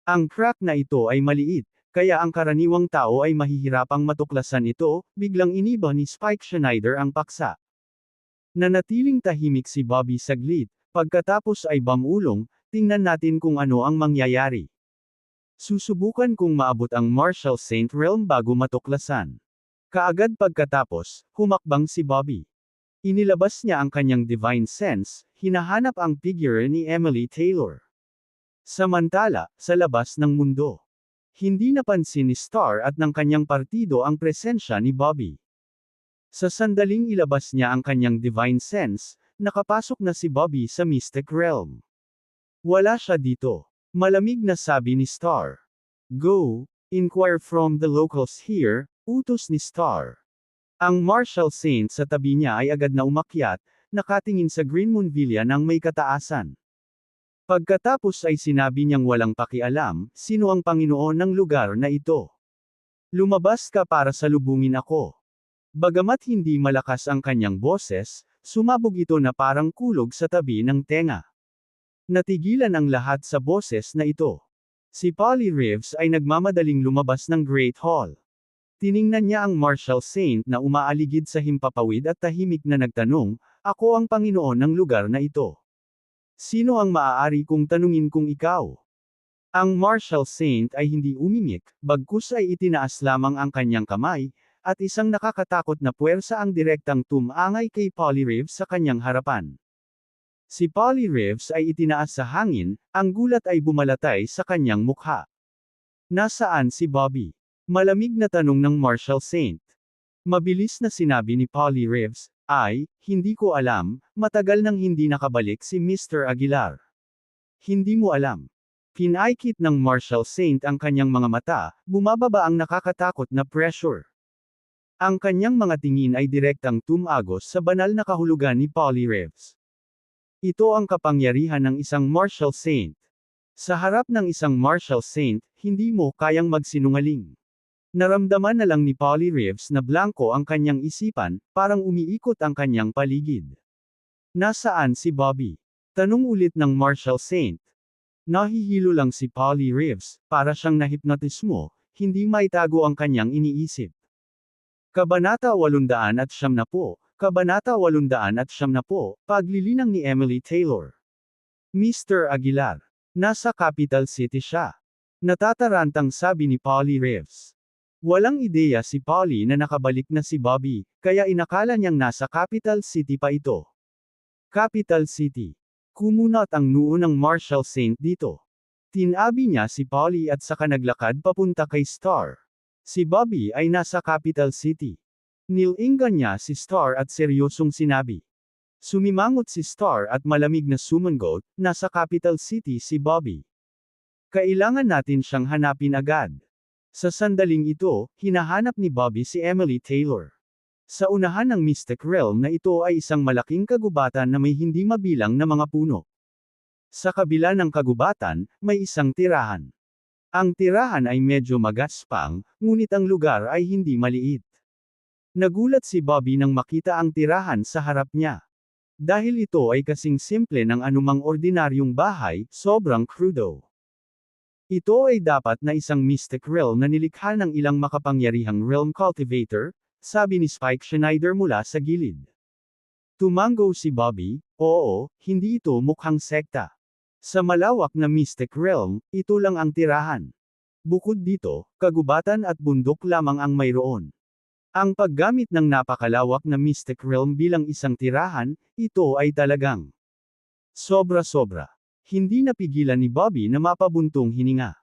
Ang crack na ito ay maliit, kaya ang karaniwang tao ay mahihirapang matuklasan ito, biglang iniba ni Spike Schneider ang paksa. Nanatiling tahimik si Bobby saglit, pagkatapos ay bumulong, tingnan natin kung ano ang mangyayari. Susubukan kung maabot ang Martial Saint Realm bago matuklasan. Kaagad pagkatapos, humakbang si Bobby. Inilabas niya ang kanyang divine sense, hinahanap ang figure ni Emily Taylor. Samantala, sa labas ng mundo. Hindi napansin ni Star at ng kanyang partido ang presensya ni Bobby. Sa sandaling ilabas niya ang kanyang divine sense, nakapasok na si Bobby sa mystic realm. Wala siya dito. Malamig na sabi ni Star. Go, inquire from the locals here, utos ni Star. Ang Martial Saint sa tabi niya ay agad na umakyat, nakatingin sa Green Moon Villa ng may kataasan. Pagkatapos ay sinabi niyang walang pakialam, sino ang Panginoon ng lugar na ito. Lumabas ka para salubungin ako. Bagamat hindi malakas ang kanyang boses, sumabog ito na parang kulog sa tabi ng tenga. Natigilan ang lahat sa boses na ito. Si Polly Reeves ay nagmamadaling lumabas ng Great Hall. Tiningnan niya ang Martial Saint na umaaligid sa himpapawid at tahimik na nagtanong, "Ako ang Panginoon ng lugar na ito. Sino ang maaari kong tanungin kung ikaw?" Ang Martial Saint ay hindi umimik, bagkus ay itinaas lamang ang kanyang kamay, at isang nakakatakot na puwersa ang direktang tumangay kay Polly Reeves sa kanyang harapan. Si Polly Reeves ay itinaas sa hangin, ang gulat ay bumalatay sa kanyang mukha. Nasaan si Bobby? Malamig na tanong ng Martial Saint. Mabilis na sinabi ni Polly Reeves, hindi ko alam, matagal nang hindi nakabalik si Mr. Aguilar. Hindi mo alam. Pinaikit ng Martial Saint ang kanyang mga mata, bumababa ang nakakatakot na pressure. Ang kanyang mga tingin ay direktang tumagos sa banal na kahulugan ni Polly Reeves. Ito ang kapangyarihan ng isang Martial Saint. Sa harap ng isang Martial Saint, hindi mo kayang magsinungaling. Naramdaman na lang ni Polly Reeves na blanko ang kanyang isipan, parang umiikot ang kanyang paligid. Nasaan si Bobby? Tanong ulit ng Martial Saint. Nahihilo lang si Polly Reeves, para siyang nahipnotismo, hindi maitago ang kanyang iniisip. Kabanata 870, Kabanata 870, Paglilinang ni Emily Taylor. Mr. Aguilar. Nasa capital city siya. Natatarantang sabi ni Polly Reeves. Walang ideya si Polly na nakabalik na si Bobby, kaya inakala niyang nasa capital city pa ito. Capital City. Kumunat ang noo ng Martial Saint dito. Tinabi niya si Polly at saka naglakad papunta kay Star. Si Bobby ay nasa capital city. Nilingan niya si Star at seryosong sinabi. Sumimangot si Star at malamig na sumangot, nasa capital city si Bobby. Kailangan natin siyang hanapin agad. Sa sandaling ito, hinahanap ni Bobby si Emily Taylor. Sa unahan ng Mystic Realm na ito ay isang malaking kagubatan na may hindi mabilang na mga puno. Sa kabila ng kagubatan, may isang tirahan. Ang tirahan ay medyo magaspang, ngunit ang lugar ay hindi maliit. Nagulat si Bobby nang makita ang tirahan sa harap niya. Dahil ito ay kasing simple ng anumang ordinaryong bahay, sobrang crudo. Ito ay dapat na isang mystic realm na nilikha ng ilang makapangyarihang realm cultivator, sabi ni Spike Schneider mula sa gilid. Tumango si Bobby, oo, hindi ito mukhang sekta. Sa malawak na mystic realm, ito lang ang tirahan. Bukod dito, kagubatan at bundok lamang ang mayroon. Ang paggamit ng napakalawak na mystic realm bilang isang tirahan, ito ay talagang sobra-sobra. Hindi napigilan ni Bobby na mapabuntong hininga.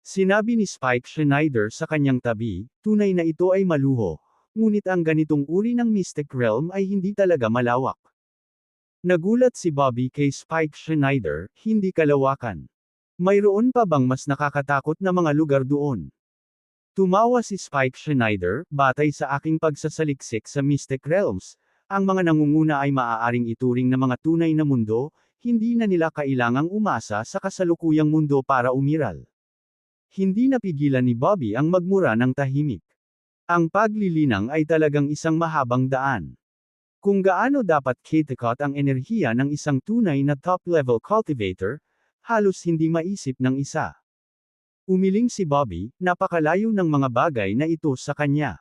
Sinabi ni Spike Schneider sa kanyang tabi, tunay na ito ay maluho. Ngunit ang ganitong uri ng mystic realm ay hindi talaga malawak. Nagulat si Bobby kay Spike Schneider, hindi kalawakan. Mayroon pa bang mas nakakatakot na mga lugar doon? Tumawa si Spike Schneider, batay sa aking pagsasaliksik sa mystic realms, ang mga nangunguna ay maaaring ituring na mga tunay na mundo, hindi na nila kailangang umasa sa kasalukuyang mundo para umiral. Hindi napigilan ni Bobby ang magmura ng tahimik. Ang paglilinang ay talagang isang mahabang daan. Kung gaano dapat kitikot ang enerhiya ng isang tunay na top-level cultivator, halos hindi maisip ng isa. Umiling si Bobby, napakalayo ng mga bagay na ito sa kanya.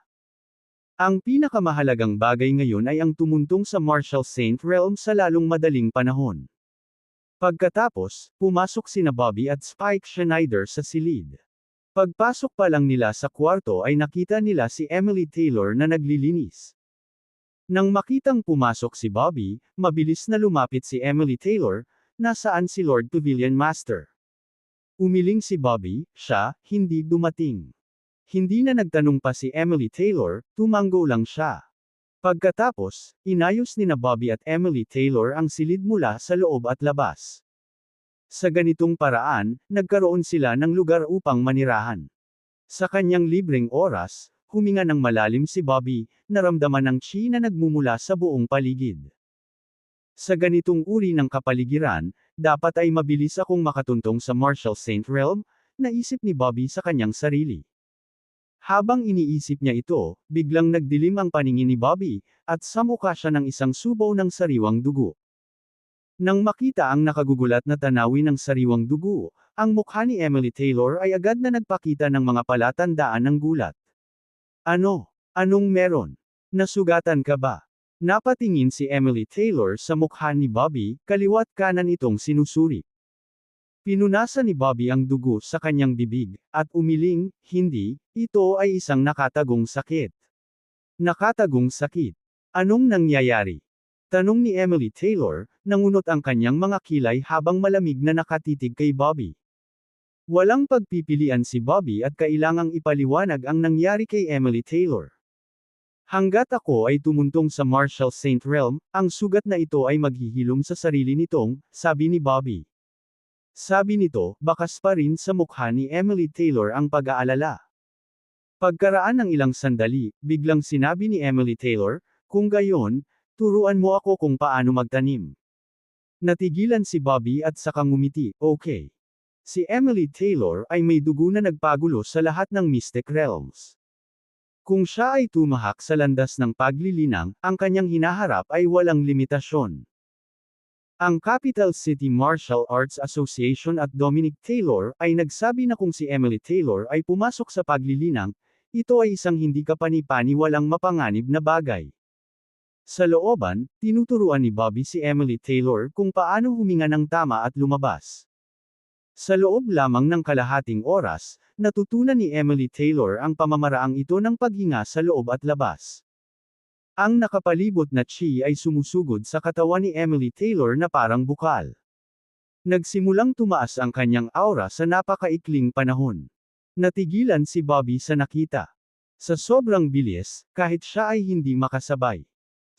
Ang pinakamahalagang bagay ngayon ay ang tumuntong sa Martial Saint Realm sa lalong madaling panahon. Pagkatapos, pumasok sina Bobby at Spike Schneider sa silid. Pagpasok pa lang nila sa kwarto ay nakita nila si Emily Taylor na naglilinis. Nang makitang pumasok si Bobby, mabilis na lumapit si Emily Taylor, nasaan si Lord Pavilion Master? Umiling si Bobby, siya, hindi dumating. Hindi na nagtanong pa si Emily Taylor, tumango lang siya. Pagkatapos, inayos ni na Bobby at Emily Taylor ang silid mula sa loob at labas. Sa ganitong paraan, nagkaroon sila ng lugar upang manirahan. Sa kanyang libreng oras, huminga ng malalim si Bobby, naramdaman ng chi na nagmumula sa buong paligid. Sa ganitong uri ng kapaligiran, dapat ay mabilis akong makatuntong sa Martial Saint Realm, naisip ni Bobby sa kanyang sarili. Habang iniisip niya ito, biglang nagdilim ang paningin ni Bobby, at sa mukha siya ng isang subaw ng sariwang dugo. Nang makita ang nakagugulat na tanawin ng sariwang dugo, ang mukha ni Emily Taylor ay agad na nagpakita ng mga palatandaan ng gulat. Ano? Anong meron? Nasugatan ka ba? Napatingin si Emily Taylor sa mukha ni Bobby, kaliwat kanan itong sinusuri. Pinunasan ni Bobby ang dugo sa kanyang bibig, at umiling, hindi, ito ay isang nakatagong sakit. Nakatagong sakit. Anong nangyayari? Tanong ni Emily Taylor, nangunot ang kanyang mga kilay habang malamig na nakatitig kay Bobby. Walang pagpipilian si Bobby at kailangang ipaliwanag ang nangyari kay Emily Taylor. Hanggat ako ay tumuntong sa Martial Saint Realm, ang sugat na ito ay maghihilom sa sarili nitong, sabi ni Bobby. Sabi nito, bakas pa rin sa mukha ni Emily Taylor ang pag-aalala. Pagkaraan ng ilang sandali, biglang sinabi ni Emily Taylor, kung gayon, turuan mo ako kung paano magtanim. Natigilan si Bobby at saka ngumiti, okay. Si Emily Taylor ay may dugo na nagpagulo sa lahat ng Mystic Realms. Kung siya ay tumahak sa landas ng paglilinang, ang kanyang hinaharap ay walang limitasyon. Ang Capital City Martial Arts Association at Dominic Taylor ay nagsabi na kung si Emily Taylor ay pumasok sa paglilinang, ito ay isang hindi kapani-paniwalang mapanganib na bagay. Sa looban, tinuturuan ni Bobby si Emily Taylor kung paano huminga ng tama at lumabas. Sa loob lamang ng kalahating oras, natutunan ni Emily Taylor ang pamamaraang ito ng paghinga sa loob at labas. Ang nakapalibot na chi ay sumusugod sa katawan ni Emily Taylor na parang bukal. Nagsimulang tumaas ang kanyang aura sa napakaikling panahon. Natigilan si Bobby sa nakita. Sa sobrang bilis, kahit siya ay hindi makasabay.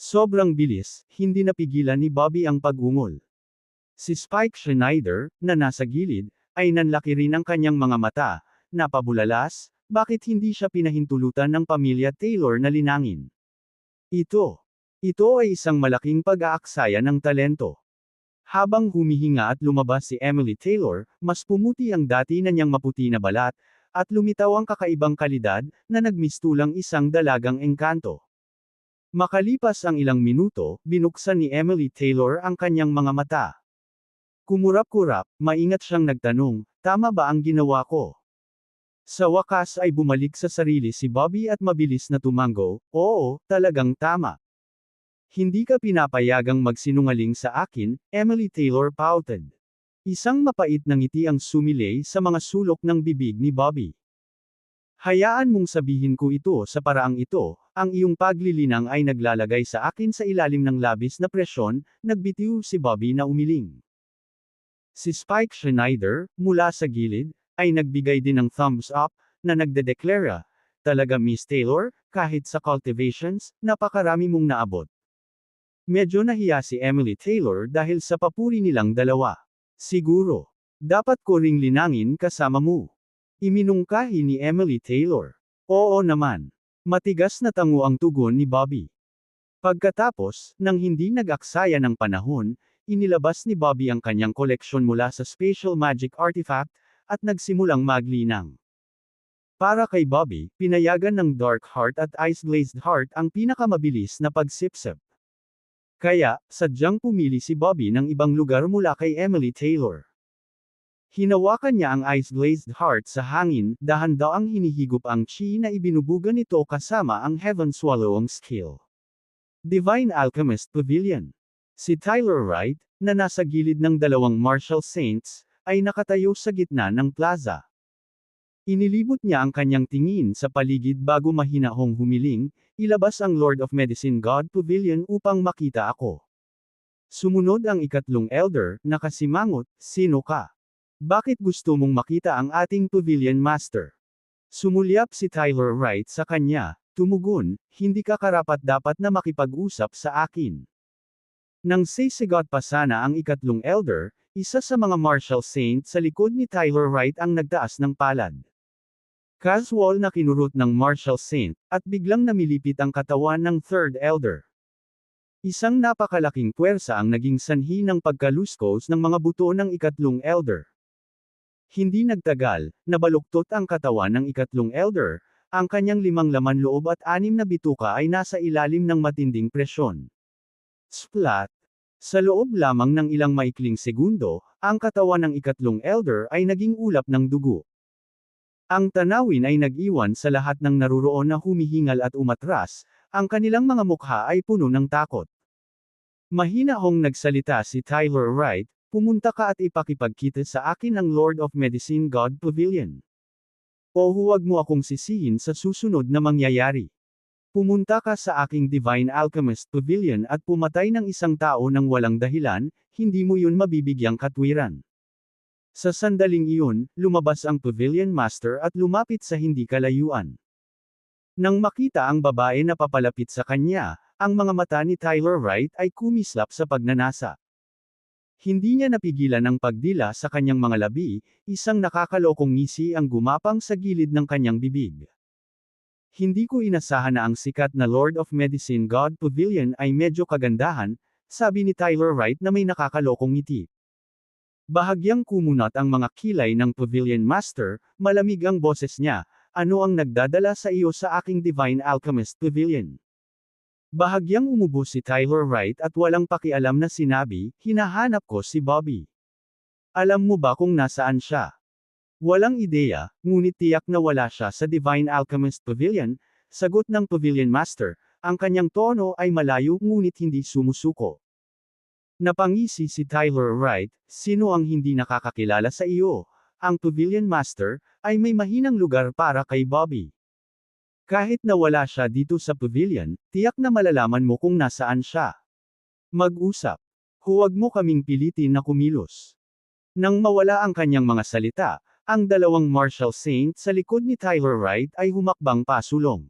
Sobrang bilis, hindi napigilan ni Bobby ang pag-ungol. Si Spike Schneider, na nasa gilid, ay nanlaki rin ang kanyang mga mata, napabulalas, bakit hindi siya pinahintulutan ng pamilya Taylor na linangin. Ito ay isang malaking pag-aaksaya ng talento. Habang humihinga at lumabas si Emily Taylor, mas pumuti ang dati na niyang maputi na balat, at lumitaw ang kakaibang kalidad, na nagmistulang isang dalagang engkanto. Makalipas ang ilang minuto, binuksan ni Emily Taylor ang kanyang mga mata. Kumurap-kurap, maingat siyang nagtanong, tama ba ang ginawa ko? Sa wakas ay bumalik sa sarili si Bobby at mabilis na tumango, oo, talagang tama. Hindi ka pinapayagang magsinungaling sa akin, Emily Taylor pouted. Isang mapait na ngiti ang sumilay sa mga sulok ng bibig ni Bobby. Hayaan mong sabihin ko ito sa paraang ito, ang iyong paglilinang ay naglalagay sa akin sa ilalim ng labis na presyon, nagbitiw si Bobby na umiling. Si Spike Schneider, mula sa gilid, ay nagbigay din ng thumbs up, na nagdedeklara, talaga Miss Taylor, kahit sa cultivations, napakarami mong naabot. Medyo nahiya si Emily Taylor dahil sa papuri nilang dalawa. Siguro. Dapat ko ring linangin kasama mo. Iminungkahi ni Emily Taylor. Oo naman. Matigas na tango ang tugon ni Bobby. Pagkatapos, nang hindi nag-aksaya ng panahon, inilabas ni Bobby ang kanyang koleksyon mula sa Special Magic Artifact, at nagsimulang maglinang. Para kay Bobby, pinayagan ng Dark Heart at Ice Glazed Heart ang pinakamabilis na pagsipsip. Kaya, sadyang pumili si Bobby ng ibang lugar mula kay Emily Taylor. Hinawakan niya ang ice-glazed heart sa hangin, dahan-daang hinihigop ang chi na ibinubuga nito kasama ang Heaven Swallowing skill. Divine Alchemist Pavilion. Si Tyler Wright, na nasa gilid ng dalawang martial saints, ay nakatayo sa gitna ng plaza. Inilibot niya ang kanyang tingin sa paligid bago mahinahong humiling, ilabas ang Lord of Medicine God Pavilion upang makita ako. Sumunod ang ikatlong elder, nakasimangot, sino ka? Bakit gusto mong makita ang ating Pavilion Master? Sumulyap si Tyler Wright sa kanya, tumugon, hindi ka karapat-dapat na makipag-usap sa akin. Nang sisigot pa sana ang ikatlong elder, isa sa mga martial saint sa likod ni Tyler Wright ang nagtaas ng palad. Casual na kinurot ng martial saint, at biglang namilipit ang katawan ng third elder. Isang napakalaking puwersa ang naging sanhi ng pagkaluskos ng mga buto ng ikatlong elder. Hindi nagtagal, nabaluktot ang katawan ng ikatlong elder, ang kanyang 5 laman loob at 6 na bituka ay nasa ilalim ng matinding presyon. Splat! Sa loob lamang ng ilang maikling segundo, ang katawan ng ikatlong elder ay naging ulap ng dugo. Ang tanawin ay nag-iwan sa lahat ng naruroon na humihingal at umatras, ang kanilang mga mukha ay puno ng takot. Mahinahong nagsalita si Tyler Wright, pumunta ka at ipakipagkita sa akin ang Lord of Medicine God Pavilion. O huwag mo akong sisihin sa susunod na mangyayari. Pumunta ka sa aking Divine Alchemist Pavilion at pumatay ng isang tao ng walang dahilan, hindi mo yun mabibigyang katwiran. Sa sandaling iyon, lumabas ang Pavilion Master at lumapit sa hindi kalayuan. Nang makita ang babae na papalapit sa kanya, ang mga mata ni Tyler Wright ay kumislap sa pagnanasa. Hindi niya napigilan ang pagdila sa kanyang mga labi, isang nakakalokong ngisi ang gumapang sa gilid ng kanyang bibig. Hindi ko inasahan na ang sikat na Lord of Medicine God Pavilion ay medyo kagandahan, sabi ni Tyler Wright na may nakakalokong ngiti. Bahagyang kumunat ang mga kilay ng Pavilion Master, malamig ang boses niya, ano ang nagdadala sa iyo sa aking Divine Alchemist Pavilion? Bahagyang umubo si Tyler Wright at walang pakialam na sinabi, hinahanap ko si Bobby. Alam mo ba kung nasaan siya? Walang ideya, ngunit tiyak na wala siya sa Divine Alchemist Pavilion, sagot ng Pavilion Master, ang kanyang tono ay malayo ngunit hindi sumusuko. Napangisi si Tyler Wright, sino ang hindi nakakakilala sa iyo? Ang Pavilion Master, ay may mahinang lugar para kay Bobby. Kahit na wala siya dito sa pavilion, tiyak na malalaman mo kung nasaan siya. Mag-usap. Huwag mo kaming pilitin na kumilos. Nang mawala ang kanyang mga salita, ang dalawang martial saint sa likod ni Tyler Wright ay humakbang pasulong.